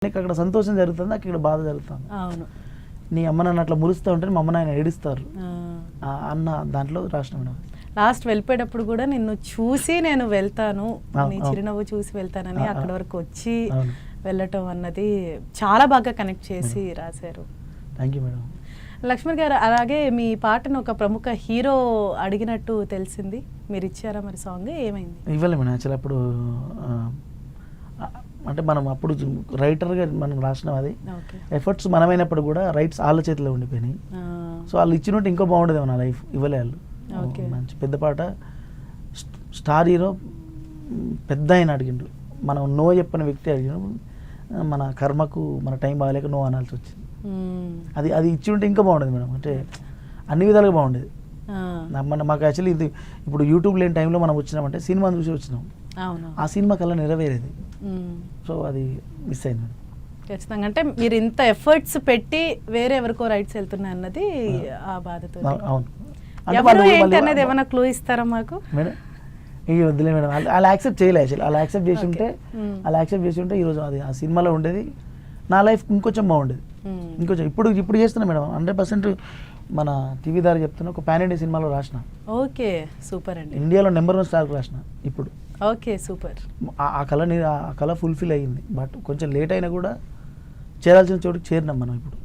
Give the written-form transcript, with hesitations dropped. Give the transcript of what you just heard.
నీకు అక్కడ సంతోషం జరుగుతుంది, నాకు ఇక్కడ బాధ జరుగుతుంది. అవును. నీ అమ్మ నాన్న అట్లా మురుస్తూ ఉంటే మా అమ్మ నాయన ఏడుస్తారు అన్న దాంట్లో రాసిన మేడం. లాస్ట్ వెళ్ళిపోయేటప్పుడు కూడా నిన్ను చూసి నేను వెళ్తాను, నీ చిరునవ్వు చూసి వెళ్తానని అక్కడ వరకు వచ్చి వెళ్ళటం అన్నది చాలా బాగా కనెక్ట్ చేసి రాశారు. Thank you madam. లక్ష్మణ్ గారు, అలాగే మీ పాటను ఒక ప్రముఖ హీరో అడిగినట్టు తెలిసింది, మీరు ఇచ్చారా మరి సాంగ్? ఏమైంది? ఇవ్వలే మేడం. యాక్చువల్ అప్పుడు అంటే మనం అప్పుడు రైటర్గా మనం రాసినాం, అది ఎఫర్ట్స్ మనమైనప్పుడు కూడా రైట్స్ వాళ్ళ చేతిలో ఉండిపోయినాయి. సో వాళ్ళు ఇచ్చినట్టు ఇంకో బాగుండేది నా లైఫ్. ఇవ్వలే వాళ్ళు. మంచి పెద్ద పాట, స్టార్ హీరో పెద్ద ఆయన అడిగిండు, మనం నో చెప్పిన వ్యక్తి అడిగిన, మన కర్మకు మన టైం బాగాలేక నో అనాల్సి వచ్చింది. అది ఇచ్చి ఉంటే ఇంకా బాగుండేది మేడం. అంటే అన్ని విధాలుగా బాగుండేది. మాకు యాక్చువల్లీ ఇది ఇప్పుడు యూట్యూబ్ లేని టైంలో మనం వచ్చినామంటే సినిమాని చూసి వచ్చినాం, ఆ సినిమా కల్లా నెరవేరేది. సో అది మిస్ అయింది మేడం. ఖచ్చితంగా. అంటే మీరు ఇంత ఎఫర్ట్స్ పెట్టి వేరే ఎవరికో రైట్స్ వెళ్తున్నాయి అన్నది ఆ బాధతో. అవును. ఎవరు ఏంటి అనేది ఏమైనా క్లూ ఇస్తారా మాకు? మేడం ఇవి వద్దులే మేడం. వాళ్ళు యాక్సెప్ట్ చేయలే. యాక్చువల్లీ వాళ్ళు యాక్సెప్ట్ చేసి ఉంటే ఈరోజు అది ఆ సినిమాలో ఉండేది, నా లైఫ్ ఇంకొంచెం బాగుండేది. ఇంకొంచెం ఇప్పుడు చేస్తున్నా మేడం. 100% మన టీవీ ద్వారా చెప్తున్నా, ఒక పాన్ ఇండియా సినిమాలో రాసిన. ఓకే, సూపర్ అండి. ఇండియాలో నెంబర్ 1 స్టార్ రాసిన ఇప్పుడు. Okay, super. ఆ కళ ఫుల్ఫిల్ అయ్యింది. బట్ కొంచెం లేట్ అయినా కూడా చేరాల్సిన చోటుకి చేరినాం మనం ఇప్పుడు.